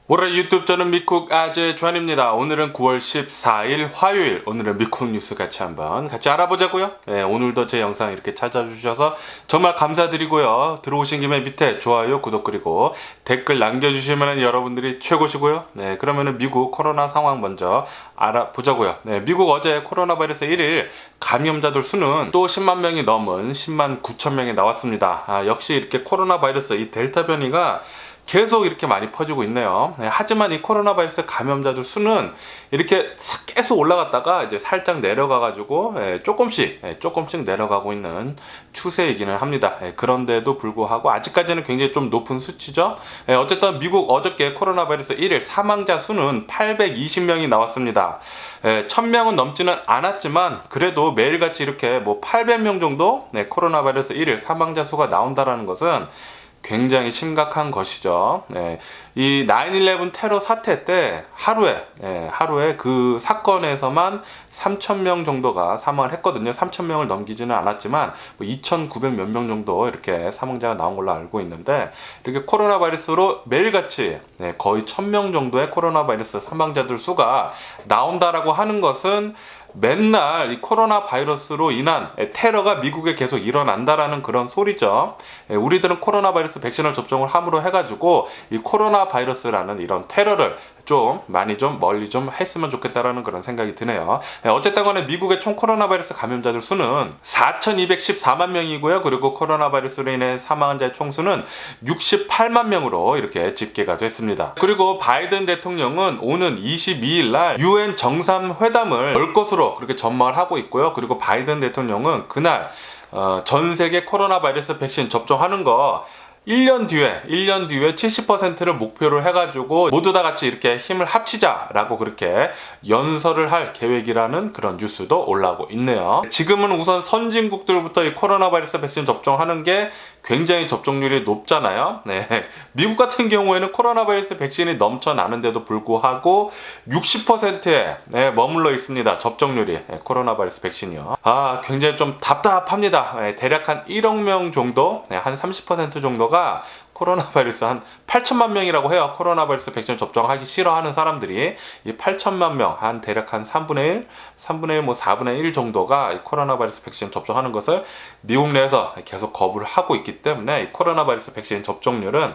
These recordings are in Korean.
올해 유튜브 저는 미쿡 아재 주한입니다. 오늘은 9월 14일 화요일, 오늘은 미쿡 뉴스 같이 알아보자고요. 네, 오늘도 제 영상 이렇게 찾아주셔서 정말 감사드리고요. 들어오신 김에 밑에 좋아요, 구독 그리고 댓글 남겨주시면 여러분들이 최고시고요. 네, 그러면은 미국 코로나 상황 먼저 알아보자고요. 네, 미국 어제 코로나 바이러스 1일 감염자들 수는 또 10만 명이 넘은 10만 9천 명이 나왔습니다. 역시 이렇게 코로나 바이러스 이 델타 변이가 계속 이렇게 많이 퍼지고 있네요. 하지만 이 코로나 바이러스 감염자들 수는 이렇게 계속 올라갔다가 이제 살짝 내려가가지고 조금씩 내려가고 있는 추세이기는 합니다. 그런데도 불구하고 아직까지는 굉장히 좀 높은 수치죠. 어쨌든 미국 어저께 코로나 바이러스 1일 사망자 수는 820명이 나왔습니다. 1000명은 넘지는 않았지만 그래도 매일같이 이렇게 뭐 800명 정도 코로나 바이러스 1일 사망자 수가 나온다라는 것은 굉장히 심각한 것이죠. 이 9/11 테러 사태 때 하루에 그 사건에서만 3,000명 정도가 사망을 했거든요. 3,000명을 넘기지는 않았지만 2,900 몇 명 정도 이렇게 사망자가 나온 걸로 알고 있는데, 이렇게 코로나 바이러스로 매일같이 거의 1,000명 정도의 코로나 바이러스 사망자들 수가 나온다라고 하는 것은 맨날 이 코로나 바이러스로 인한 테러가 미국에 계속 일어난다라는 그런 소리죠. 우리들은 코로나 바이러스 백신을 접종을 함으로 해가지고 이 코로나 바이러스라는 이런 테러를 좀 멀리 좀 했으면 좋겠다라는 그런 생각이 드네요. 어쨌든 간에 미국의 총 코로나 바이러스 감염자들 수는 4,214만 명이고요. 그리고 코로나 바이러스로 인해 사망한 자의 총수는 68만 명으로 이렇게 집계가 됐습니다. 그리고 바이든 대통령은 오는 22일 날 UN 정상회담을 열 것으로 그렇게 전망을 하고 있고요. 그리고 바이든 대통령은 그날 전 세계 코로나 바이러스 백신 접종하는 거 1년 뒤에 70%를 목표로 해가지고 모두 다 같이 이렇게 힘을 합치자라고 그렇게 연설을 할 계획이라는 그런 뉴스도 올라오고 있네요. 지금은 우선 선진국들부터 이 코로나 바이러스 백신 접종하는 게 굉장히 접종률이 높잖아요. 미국 같은 경우에는 코로나 바이러스 백신이 넘쳐나는데도 불구하고 60%에 머물러 있습니다. 접종률이 코로나 바이러스 백신이요. 굉장히 좀 답답합니다. 대략 한 1억 명 정도, 한 30% 정도가 코로나 바이러스 한 8천만 명이라고 해요. 코로나 바이러스 백신 접종하기 싫어하는 사람들이 이 8천만 명, 한 대략 한 3분의 1, 뭐 4분의 1 정도가 이 코로나 바이러스 백신 접종하는 것을 미국 내에서 계속 거부를 하고 있기 때문에 이 코로나 바이러스 백신 접종률은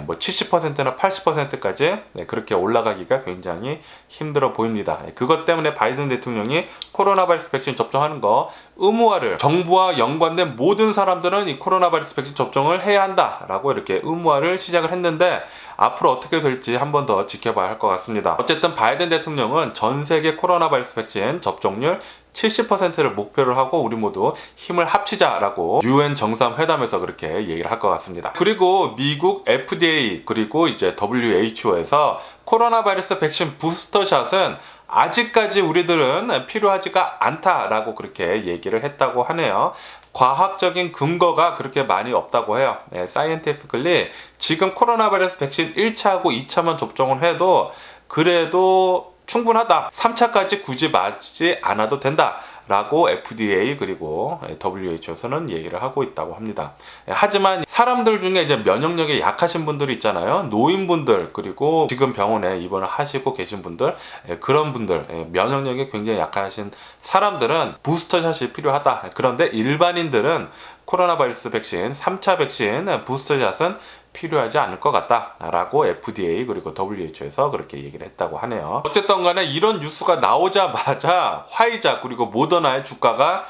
뭐 70%나 80%까지 그렇게 올라가기가 굉장히 힘들어 보입니다. 그것 때문에 바이든 대통령이 코로나 바이러스 백신 접종하는 거 의무화를, 정부와 연관된 모든 사람들은 이 코로나 바이러스 백신 접종을 해야 한다라고 이렇게 의무화를 시작을 했는데, 앞으로 어떻게 될지 한 번 더 지켜봐야 할 것 같습니다. 어쨌든 바이든 대통령은 전 세계 코로나 바이러스 백신 접종률 70%를 목표로 하고 우리 모두 힘을 합치자라고 UN 정상회담에서 그렇게 얘기를 할 것 같습니다. 그리고 미국 FDA 그리고 이제 WHO에서 코로나 바이러스 백신 부스터샷은 아직까지 우리들은 필요하지가 않다라고 그렇게 얘기를 했다고 하네요. 과학적인 근거가 그렇게 많이 없다고 해요. 사이언티피컬리 지금 코로나 바이러스 백신 1차하고 2차만 접종을 해도 그래도 충분하다. 3차까지 굳이 맞지 않아도 된다 라고 FDA 그리고 WHO에서는 얘기를 하고 있다고 합니다. 하지만 사람들 중에 이제 면역력이 약하신 분들이 있잖아요. 노인분들 그리고 지금 병원에 입원을 하시고 계신 분들, 그런 분들, 면역력이 굉장히 약하신 사람들은 부스터샷이 필요하다. 그런데 일반인들은 코로나 바이러스 백신 3차 백신 부스터샷은 필요하지 않을 것 같다라고 FDA 그리고 WHO에서 그렇게 얘기를 했다고 하네요. 어쨌든 간에 이런 뉴스가 나오자마자 화이자 그리고 모더나의 주가가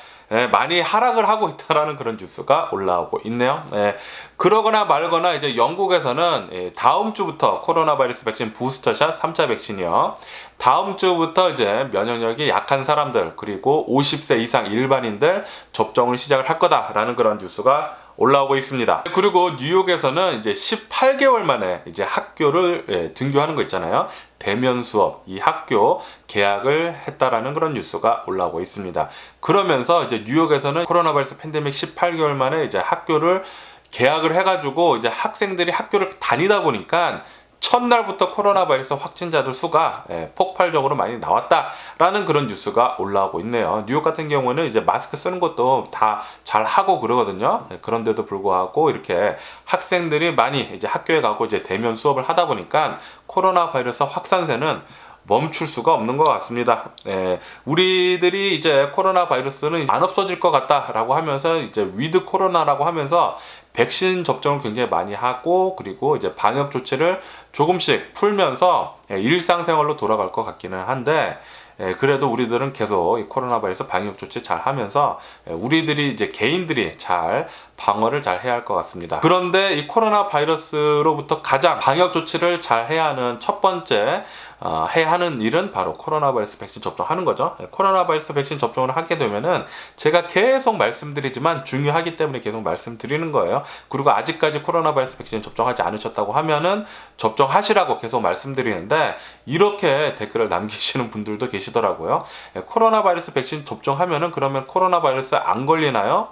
많이 하락을 하고 있다라는 그런 뉴스가 올라오고 있네요. 그러거나 말거나 이제 영국에서는 다음 주부터 코로나 바이러스 백신 부스터샷 3차 백신이요. 다음 주부터 이제 면역력이 약한 사람들 그리고 50세 이상 일반인들 접종을 시작을 할 거다라는 그런 뉴스가 올라오고 있습니다. 그리고 뉴욕에서는 이제 18개월 만에 이제 학교를 등교하는 거 있잖아요. 대면 수업, 이 학교 개학을 했다라는 그런 뉴스가 올라오고 있습니다. 그러면서 이제 뉴욕에서는 코로나 바이러스 팬데믹 18개월 만에 이제 학교를 개학을 해가지고 이제 학생들이 학교를 다니다 보니까 첫날부터 코로나 바이러스 확진자들 수가 폭발적으로 많이 나왔다라는 그런 뉴스가 올라오고 있네요. 뉴욕 같은 경우는 이제 마스크 쓰는 것도 다 잘 하고 그러거든요. 그런데도 불구하고 이렇게 학생들이 많이 이제 학교에 가고 이제 대면 수업을 하다 보니까 코로나 바이러스 확산세는 멈출 수가 없는 것 같습니다. 우리들이 이제 코로나 바이러스는 안 없어질 것 같다라고 하면서 이제 위드 코로나라고 하면서 백신 접종을 굉장히 많이 하고 그리고 이제 방역 조치를 조금씩 풀면서 일상생활로 돌아갈 것 같기는 한데 그래도 우리들은 계속 이 코로나 바이러스 방역 조치 잘 하면서 우리들이 이제 개인들이 잘 방어를 잘 해야 할 것 같습니다. 그런데 이 코로나 바이러스로부터 가장 방역 조치를 잘 해야 하는 첫 번째 해야 하는 일은 바로 코로나 바이러스 백신 접종하는 거죠. 코로나 바이러스 백신 접종을 하게 되면은 제가 계속 말씀드리지만 중요하기 때문에 계속 말씀드리는 거예요. 그리고 아직까지 코로나 바이러스 백신 접종하지 않으셨다고 하면은 접종하시라고 계속 말씀드리는데 이렇게 댓글을 남기시는 분들도 계시더라고요. 코로나 바이러스 백신 접종하면은 그러면 코로나 바이러스 안 걸리나요?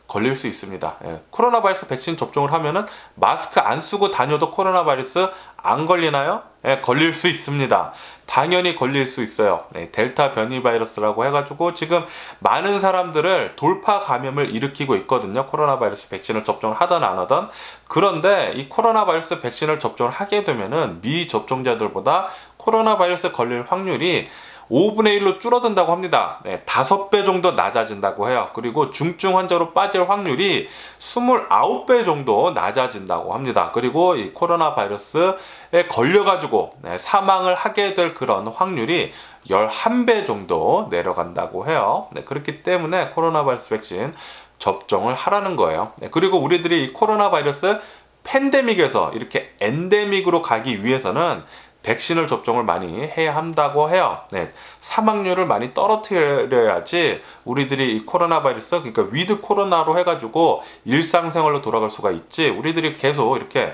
걸릴 수 있습니다. 코로나 바이러스 백신 접종을 하면은 마스크 안 쓰고 다녀도 코로나 바이러스 안 걸리나요? 걸릴 수 있습니다. 당연히 걸릴 수 있어요. 델타 변이 바이러스라고 해가지고 지금 많은 사람들을 돌파 감염을 일으키고 있거든요. 코로나 바이러스 백신을 접종을 하든 안 하든. 그런데 이 코로나 바이러스 백신을 접종을 하게 되면은 미접종자들보다 코로나 바이러스 걸릴 확률이 5분의 1로 줄어든다고 합니다. 5배 정도 낮아진다고 해요. 그리고 중증 환자로 빠질 확률이 29배 정도 낮아진다고 합니다. 그리고 이 코로나 바이러스에 걸려가지고 사망을 하게 될 그런 확률이 11배 정도 내려간다고 해요. 그렇기 때문에 코로나 바이러스 백신 접종을 하라는 거예요. 그리고 우리들이 이 코로나 바이러스 팬데믹에서 이렇게 엔데믹으로 가기 위해서는 백신을 접종을 많이 해야 한다고 해요. 사망률을 많이 떨어뜨려야지 우리들이 이 코로나 바이러스, 그러니까 위드 코로나로 해가지고 일상생활로 돌아갈 수가 있지. 우리들이 계속 이렇게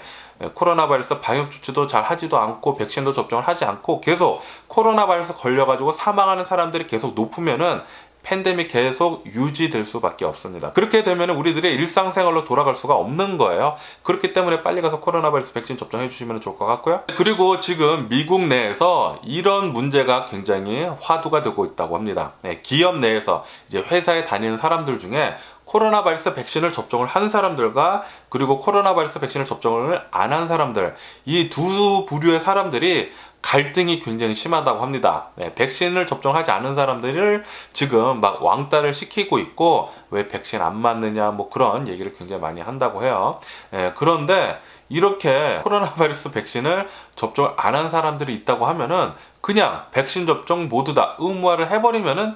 코로나 바이러스 방역 조치도 잘 하지도 않고 백신도 접종을 하지 않고 계속 코로나 바이러스 걸려가지고 사망하는 사람들이 계속 높으면은 팬데믹 계속 유지될 수밖에 없습니다. 그렇게 되면 우리들의 일상생활로 돌아갈 수가 없는 거예요. 그렇기 때문에 빨리 가서 코로나 바이러스 백신 접종해 주시면 좋을 것 같고요. 그리고 지금 미국 내에서 이런 문제가 굉장히 화두가 되고 있다고 합니다. 기업 내에서 이제 회사에 다니는 사람들 중에 코로나 바이러스 백신을 접종을 한 사람들과 그리고 코로나 바이러스 백신을 접종을 안 한 사람들, 이 두 부류의 사람들이 갈등이 굉장히 심하다고 합니다. 백신을 접종하지 않은 사람들을 지금 막 왕따를 시키고 있고 왜 백신 안 맞느냐 뭐 그런 얘기를 굉장히 많이 한다고 해요. 그런데 이렇게 코로나 바이러스 백신을 접종을 안 한 사람들이 있다고 하면은 그냥 백신 접종 모두 다 의무화를 해버리면은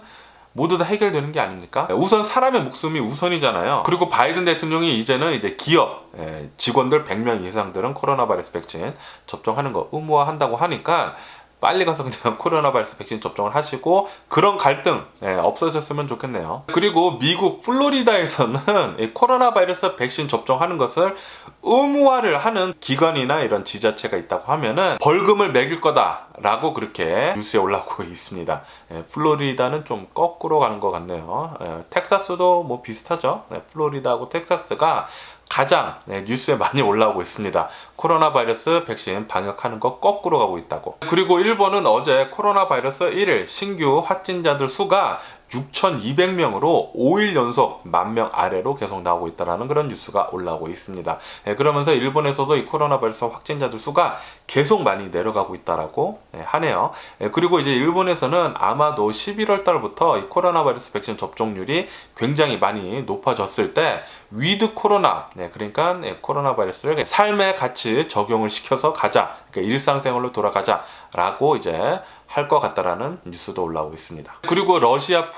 모두 다 해결되는 게 아닙니까? 우선 사람의 목숨이 우선이잖아요. 그리고 바이든 대통령이 이제는 이제 기업 직원들 100명 이상들은 코로나 바이러스 백신 접종하는 거 의무화한다고 하니까 빨리 가서 그냥 코로나 바이러스 백신 접종을 하시고 그런 갈등 없어졌으면 좋겠네요. 그리고 미국 플로리다에서는 이 코로나 바이러스 백신 접종하는 것을 의무화를 하는 기관이나 이런 지자체가 있다고 하면은 벌금을 매길 거다라고 그렇게 뉴스에 올라오고 있습니다. 플로리다는 좀 거꾸로 가는 것 같네요. 텍사스도 뭐 비슷하죠. 플로리다하고 텍사스가 가장 뉴스에 많이 올라오고 있습니다. 코로나 바이러스 백신 방역하는 거 거꾸로 가고 있다고. 그리고 일본은 어제 코로나 바이러스 1일 신규 확진자들 수가 6,200명으로 5일 연속 10,000명 아래로 계속 나오고 있다는 그런 뉴스가 올라오고 있습니다. 그러면서 일본에서도 이 코로나 바이러스 확진자들 수가 계속 많이 내려가고 있다라고 하네요. 그리고 이제 일본에서는 아마도 11월 달부터 이 코로나 바이러스 백신 접종률이 굉장히 많이 높아졌을 때 위드 코로나, 그러니까 코로나 바이러스를 삶에 같이 적용을 시켜서 가자, 그러니까 일상생활로 돌아가자라고 이제 할 것 같다라는 뉴스도 올라오고 있습니다. 그리고 러시아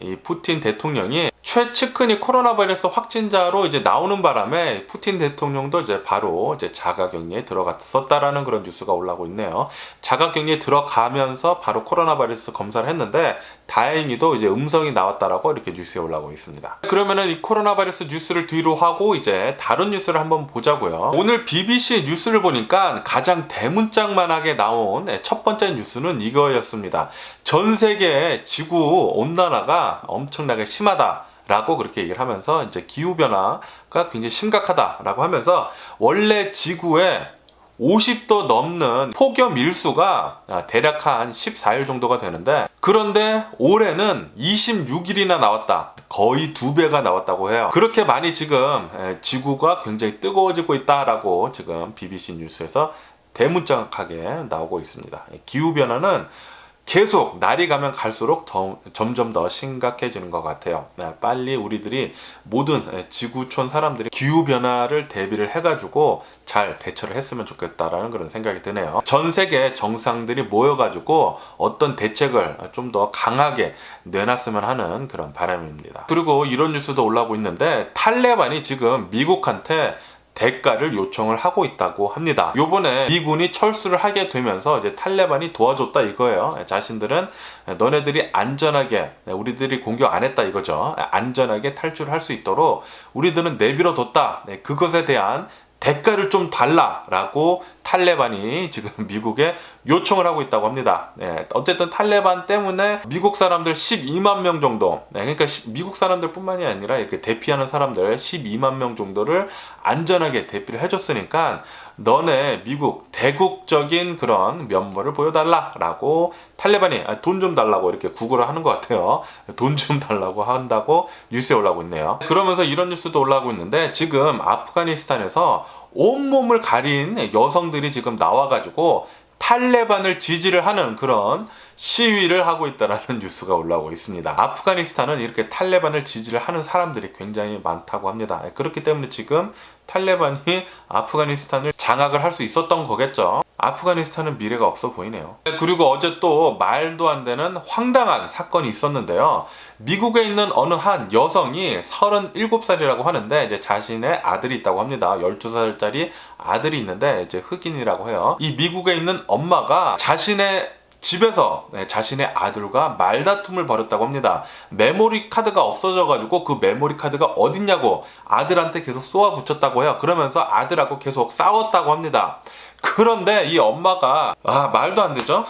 이 푸틴 대통령이 최측근이 코로나 바이러스 확진자로 이제 나오는 바람에 푸틴 대통령도 이제 바로 이제 자가격리에 들어갔었다라는 그런 뉴스가 올라오고 있네요. 자가격리에 들어가면서 바로 코로나 바이러스 검사를 했는데 다행히도 이제 음성이 나왔다라고 이렇게 뉴스에 올라오고 있습니다. 그러면은 이 코로나 바이러스 뉴스를 뒤로 하고 이제 다른 뉴스를 한번 보자고요. 오늘 BBC 뉴스를 보니까 가장 대문짝만하게 나온 첫 번째 뉴스는 이거였습니다. 전 세계 지구 온난화가 엄청나게 심하다라고 그렇게 얘기를 하면서 이제 기후변화가 굉장히 심각하다라고 하면서 원래 지구에 50도 넘는 폭염 일수가 대략 한 14일 정도가 되는데, 그런데 올해는 26일이나 나왔다. 거의 2배가 나왔다고 해요. 그렇게 많이 지금 지구가 굉장히 뜨거워지고 있다라고 지금 BBC 뉴스에서 대문짝하게 나오고 있습니다. 기후변화는 계속 날이 가면 갈수록 점점 더 심각해지는 것 같아요. 빨리 우리들이 모든 지구촌 사람들이 기후변화를 대비를 해가지고 잘 대처를 했으면 좋겠다라는 그런 생각이 드네요. 전 세계 정상들이 모여가지고 어떤 대책을 좀 더 강하게 내놨으면 하는 그런 바람입니다. 그리고 이런 뉴스도 올라오고 있는데, 탈레반이 지금 미국한테 대가를 요청을 하고 있다고 합니다. 요번에 미군이 철수를 하게 되면서 이제 탈레반이 도와줬다 이거예요. 자신들은 너네들이 안전하게, 우리들이 공격 안 했다 이거죠. 안전하게 탈출할 수 있도록 우리들은 내버려 뒀다. 그것에 대한 대가를 좀 달라라고 탈레반이 지금 미국에 요청을 하고 있다고 합니다. 어쨌든 탈레반 때문에 미국 사람들 12만 명 정도, 그러니까 미국 사람들 뿐만이 아니라 이렇게 대피하는 사람들 12만 명 정도를 안전하게 대피를 해줬으니까 너네 미국 대국적인 그런 면모를 보여달라라고 탈레반이 돈 좀 달라고 이렇게 구걸을 하는 것 같아요. 돈 좀 달라고 한다고 뉴스에 올라오고 있네요. 그러면서 이런 뉴스도 올라오고 있는데, 지금 아프가니스탄에서 온몸을 가린 여성들이 지금 나와가지고 탈레반을 지지를 하는 그런 시위를 하고 있다라는 뉴스가 올라오고 있습니다. 아프가니스탄은 이렇게 탈레반을 지지를 하는 사람들이 굉장히 많다고 합니다. 그렇기 때문에 지금 탈레반이 아프가니스탄을 장악을 할 수 있었던 거겠죠. 아프가니스탄은 미래가 없어 보이네요. 그리고 어제 또 말도 안 되는 황당한 사건이 있었는데요. 미국에 있는 어느 한 여성이 37살이라고 하는데, 이제 자신의 아들이 있다고 합니다. 12살짜리 아들이 있는데 이제 흑인이라고 해요. 이 미국에 있는 엄마가 자신의 집에서 자신의 아들과 말다툼을 벌였다고 합니다. 메모리 카드가 없어져가지고 그 메모리 카드가 어딨냐고 아들한테 계속 쏘아붙였다고 해요. 그러면서 아들하고 계속 싸웠다고 합니다. 그런데 이 엄마가 말도 안 되죠.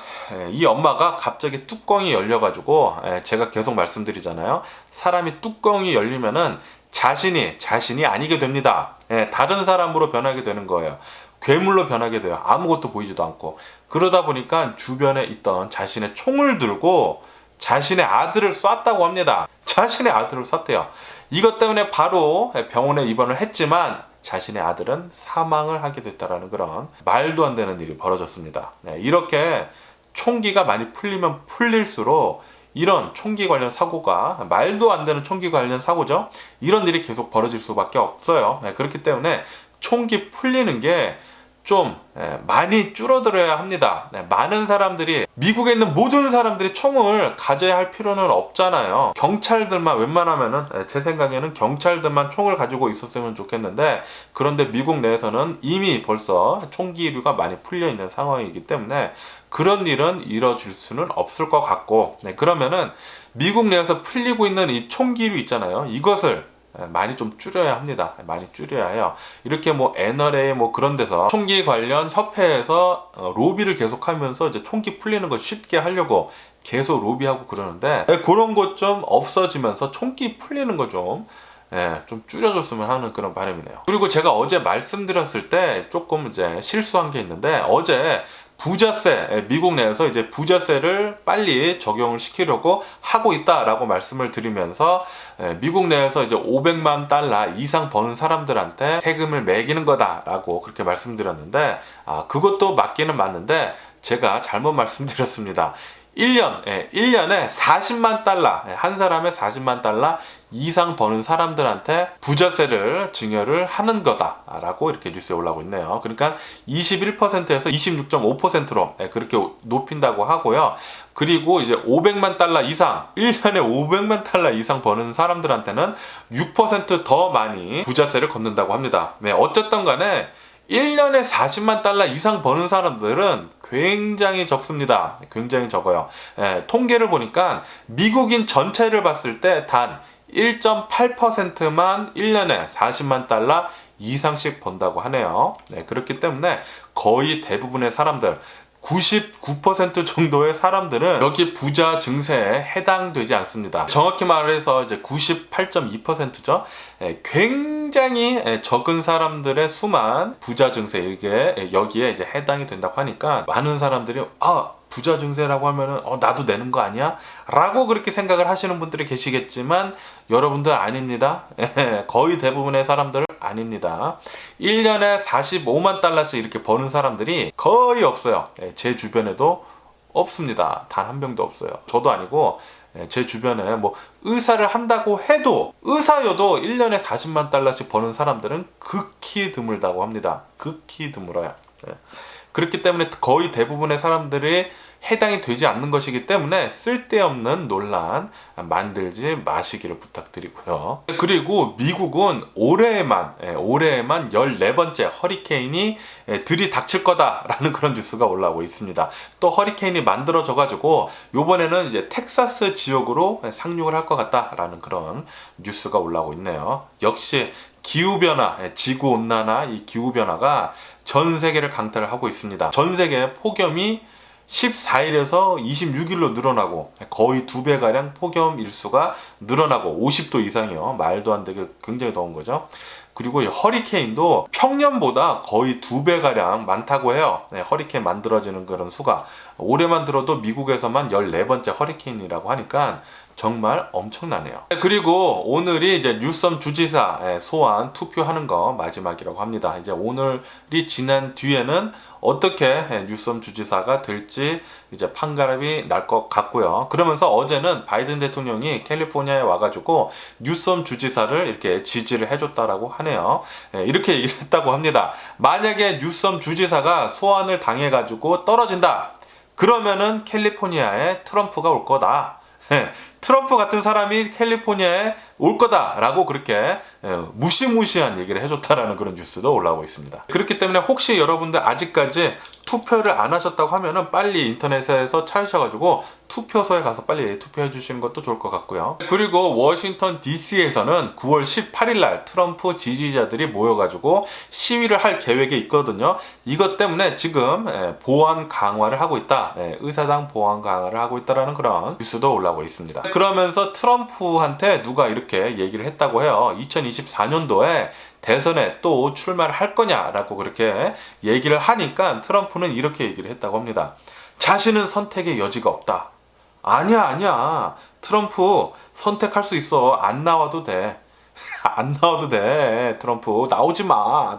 이 엄마가 갑자기 뚜껑이 열려가지고, 제가 계속 말씀드리잖아요. 사람이 뚜껑이 열리면은 자신이 아니게 됩니다. 다른 사람으로 변하게 되는 거예요. 괴물로 변하게 돼요. 아무것도 보이지도 않고. 그러다 보니까 주변에 있던 자신의 총을 들고 자신의 아들을 쐈다고 합니다. 자신의 아들을 쐈대요. 이것 때문에 바로 병원에 입원을 했지만 자신의 아들은 사망을 하게 됐다라는 그런 말도 안 되는 일이 벌어졌습니다. 이렇게 총기가 많이 풀리면 풀릴수록 이런 총기 관련 사고가, 말도 안 되는 총기 관련 사고죠. 이런 일이 계속 벌어질 수밖에 없어요. 그렇기 때문에 총기 풀리는 게 좀 많이 줄어들어야 합니다. 많은 사람들이, 미국에 있는 모든 사람들이 총을 가져야 할 필요는 없잖아요. 경찰들만, 웬만하면은 제 생각에는 경찰들만 총을 가지고 있었으면 좋겠는데, 그런데 미국 내에서는 이미 벌써 총기류가 많이 풀려 있는 상황이기 때문에 그런 일은 이뤄질 수는 없을 것 같고, 그러면은 미국 내에서 풀리고 있는 이 총기류 있잖아요. 이것을 많이 좀 줄여야 합니다. 많이 줄여야 해요. 이렇게 뭐 NRA 뭐 그런 데서 총기 관련 협회에서 로비를 계속하면서 이제 총기 풀리는 거 쉽게 하려고 계속 로비하고 그러는데, 그런 것 좀 없어지면서 총기 풀리는 거 좀 줄여줬으면 하는 그런 바람이네요. 그리고 제가 어제 말씀드렸을 때 조금 이제 실수한 게 있는데, 어제 부자세, 미국 내에서 이제 부자세를 빨리 적용을 시키려고 하고 있다라고 말씀을 드리면서, 미국 내에서 이제 500만 달러 이상 버는 사람들한테 세금을 매기는 거다라고 그렇게 말씀드렸는데, 그것도 맞기는 맞는데 제가 잘못 말씀드렸습니다. 1년에 40만 달러, 한 사람의 40만 달러 이상 버는 사람들한테 부자세를 증여를 하는 거다라고 이렇게 뉴스에 올라오고 있네요. 그러니까 21%에서 26.5%로 그렇게 높인다고 하고요. 그리고 이제 500만 달러 이상, 1년에 500만 달러 이상 버는 사람들한테는 6% 더 많이 부자세를 걷는다고 합니다. 어쨌든 간에 1년에 40만 달러 이상 버는 사람들은 굉장히 적습니다. 굉장히 적어요. 통계를 보니까 미국인 전체를 봤을 때 단 1.8%만 1년에 40만 달러 이상씩 번다고 하네요. 그렇기 때문에 거의 대부분의 사람들, 99% 정도의 사람들은 여기 부자 증세에 해당되지 않습니다. 정확히 말해서 이제 98.2%죠. 굉장히 적은 사람들의 수만 부자 증세 이게 여기에 이제 해당이 된다고 하니까 많은 사람들이 부자 증세라고 하면은 나도 내는 거 아니야? 라고 그렇게 생각을 하시는 분들이 계시겠지만 여러분들 아닙니다. 거의 대부분의 사람들 아닙니다. 1년에 45만 달러씩 이렇게 버는 사람들이 거의 없어요. 제 주변에도 없습니다. 단 한 명도 없어요. 저도 아니고 제 주변에 뭐 의사를 한다고 해도 의사여도 1년에 40만 달러씩 버는 사람들은 극히 드물다고 합니다. 극히 드물어요. 그렇기 때문에 거의 대부분의 사람들이 해당이 되지 않는 것이기 때문에 쓸데없는 논란 만들지 마시기를 부탁드리고요. 그리고 미국은 올해에만 14번째 허리케인이 들이닥칠 거다라는 그런 뉴스가 올라오고 있습니다. 또 허리케인이 만들어져 가지고 요번에는 이제 텍사스 지역으로 상륙을 할 것 같다라는 그런 뉴스가 올라오고 있네요. 역시 기후변화, 지구온난화, 이 기후변화가 전 세계를 강타를 하고 있습니다. 전 세계 폭염이 14일에서 26일로 늘어나고 거의 2배가량 폭염 일수가 늘어나고 50도 이상이요. 말도 안 되게 굉장히 더운 거죠. 그리고 이 허리케인도 평년보다 거의 2배가량 많다고 해요. 허리케인 만들어지는 그런 수가. 올해만 들어도 미국에서만 14번째 허리케인이라고 하니까 정말 엄청나네요. 그리고 오늘이 이제 뉴섬 주지사 소환 투표하는 거 마지막이라고 합니다. 이제 오늘이 지난 뒤에는 어떻게 뉴섬 주지사가 될지 이제 판가름이 날 것 같고요. 그러면서 어제는 바이든 대통령이 캘리포니아에 와가지고 뉴섬 주지사를 이렇게 지지를 해줬다라고 하네요. 이렇게 얘기를 했다고 합니다. 만약에 뉴섬 주지사가 소환을 당해가지고 떨어진다. 그러면은 캘리포니아에 트럼프가 올 거다. 트럼프 같은 사람이 캘리포니아에 올 거다라고 그렇게 무시무시한 얘기를 해줬다라는 그런 뉴스도 올라오고 있습니다. 그렇기 때문에 혹시 여러분들 아직까지 투표를 안 하셨다고 하면은 빨리 인터넷에서 찾으셔가지고 투표소에 가서 빨리 투표해 주시는 것도 좋을 것 같고요. 그리고 워싱턴 DC에서는 9월 18일 날 트럼프 지지자들이 모여가지고 시위를 할 계획이 있거든요. 이것 때문에 지금 보안 강화를 하고 있다. 의사당 보안 강화를 하고 있다라는 그런 뉴스도 올라오고 있습니다. 그러면서 트럼프한테 누가 이렇게 얘기를 했다고 해요. 2024년도에 대선에 또 출마를 할 거냐라고 그렇게 얘기를 하니까 트럼프는 이렇게 얘기를 했다고 합니다. 자신은 선택의 여지가 없다. 아니야. 트럼프 선택할 수 있어. 안 나와도 돼. 안 나와도 돼. 트럼프 나오지 마.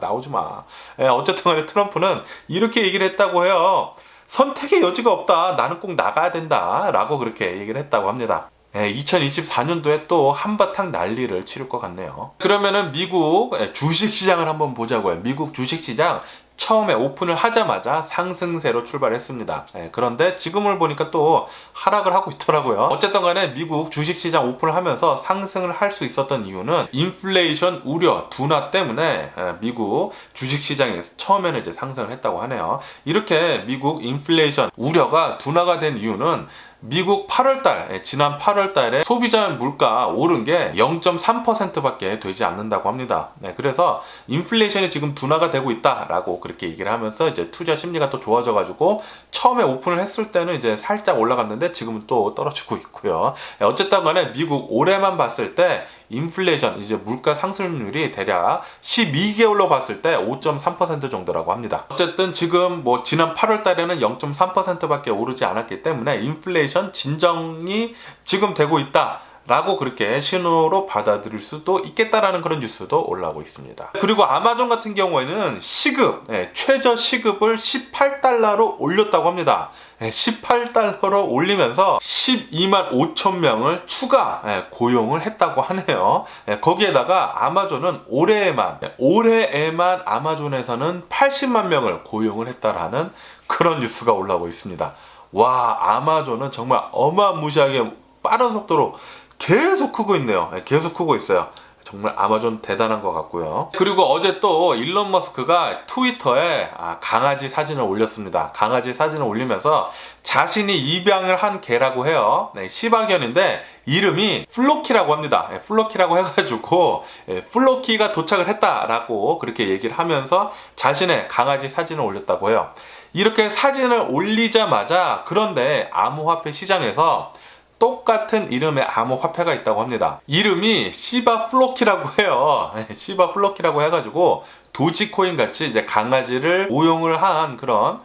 어쨌든 간에 트럼프는 이렇게 얘기를 했다고 해요. 선택의 여지가 없다. 나는 꼭 나가야 된다. 라고 그렇게 얘기를 했다고 합니다. 2024년도에 또 한바탕 난리를 치를 것 같네요. 그러면은 미국 주식시장을 한번 보자고요. 미국 주식시장 처음에 오픈을 하자마자 상승세로 출발했습니다. 그런데 지금을 보니까 또 하락을 하고 있더라고요. 어쨌든 간에 미국 주식시장 오픈을 하면서 상승을 할 수 있었던 이유는 인플레이션 우려, 둔화 때문에 미국 주식시장이 처음에는 이제 상승을 했다고 하네요. 이렇게 미국 인플레이션 우려가 둔화가 된 이유는 미국 8월달, 지난 8월달에 소비자 물가 오른 게 0.3%밖에 되지 않는다고 합니다. 그래서 인플레이션이 지금 둔화가 되고 있다라고 그렇게 얘기를 하면서 이제 투자 심리가 또 좋아져가지고 처음에 오픈을 했을 때는 이제 살짝 올라갔는데 지금은 또 떨어지고 있고요. 어쨌든 간에 미국 올해만 봤을 때 인플레이션, 이제 물가 상승률이 대략 12개월로 봤을 때 5.3% 정도라고 합니다. 어쨌든 지금 뭐 지난 8월 달에는 0.3%밖에 오르지 않았기 때문에 인플레이션 진정이 지금 되고 있다. 라고 그렇게 신호로 받아들일 수도 있겠다라는 그런 뉴스도 올라오고 있습니다. 그리고 아마존 같은 경우에는 시급, 최저 시급을 18달러로 올렸다고 합니다. 18달러로 올리면서 12만 5천 명을 추가 고용을 했다고 하네요. 거기에다가 아마존은 올해에만 아마존에서는 80만 명을 고용을 했다라는 그런 뉴스가 올라오고 있습니다. 와, 아마존은 정말 어마무시하게 빠른 속도로 계속 크고 있네요. 계속 크고 있어요. 정말 아마존 대단한 것 같고요. 그리고 어제 또 일론 머스크가 트위터에 강아지 사진을 올렸습니다. 강아지 사진을 올리면서 자신이 입양을 한 개라고 해요. 네, 시바견인데 이름이 플로키라고 합니다. 플로키라고 해가지고 플로키가 도착을 했다라고 그렇게 얘기를 하면서 자신의 강아지 사진을 올렸다고 해요. 이렇게 사진을 올리자마자 그런데 암호화폐 시장에서 똑같은 이름의 암호화폐가 있다고 합니다. 이름이 시바 플로키라고 해요. 시바 플로키라고 해가지고 도지코인 같이 이제 강아지를 오용을 한 그런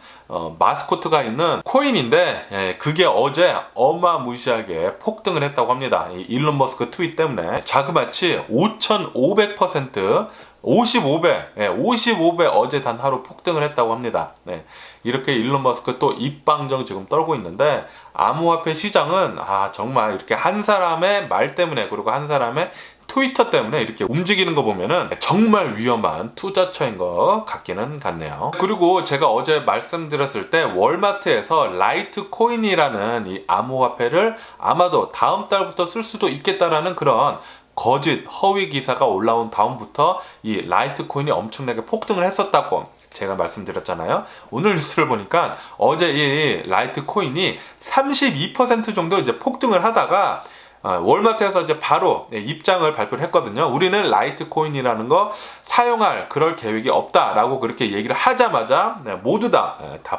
마스코트가 있는 코인인데 그게 어제 어마무시하게 폭등을 했다고 합니다. 이 일론 머스크 트윗 때문에 자그마치 5,500% 55배, 55배 어제 단 하루 폭등을 했다고 합니다. 네, 이렇게 일론 머스크 또 입방정 지금 떨고 있는데 암호화폐 시장은 정말 이렇게 한 사람의 말 때문에 그리고 한 사람의 트위터 때문에 이렇게 움직이는 거 보면은 정말 위험한 투자처인 것 같기는 같네요. 그리고 제가 어제 말씀드렸을 때 월마트에서 라이트코인이라는 이 암호화폐를 아마도 다음 달부터 쓸 수도 있겠다라는 그런 거짓 허위 기사가 올라온 다음부터 이 라이트코인이 엄청나게 폭등을 했었다고 제가 말씀드렸잖아요. 오늘 뉴스를 보니까 어제 이 라이트코인이 32% 정도 이제 폭등을 하다가 월마트에서 이제 바로 입장을 발표를 했거든요. 우리는 라이트코인이라는 거 사용할 그럴 계획이 없다라고 그렇게 얘기를 하자마자 모두 다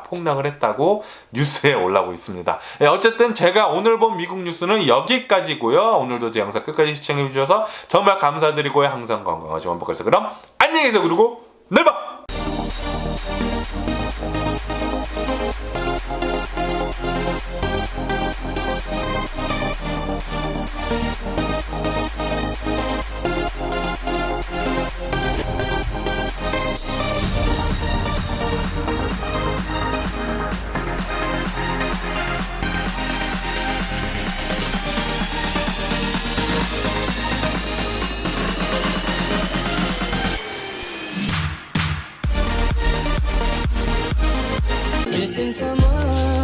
폭락을 했다고 뉴스에 올라오고 있습니다. 어쨌든 제가 오늘 본 미국 뉴스는 여기까지고요. 오늘도 제 영상 끝까지 시청해 주셔서 정말 감사드리고요. 항상 건강하시고 행복하세요. 그럼 안녕히 계세요. 그리고 내일 봐! Missing someone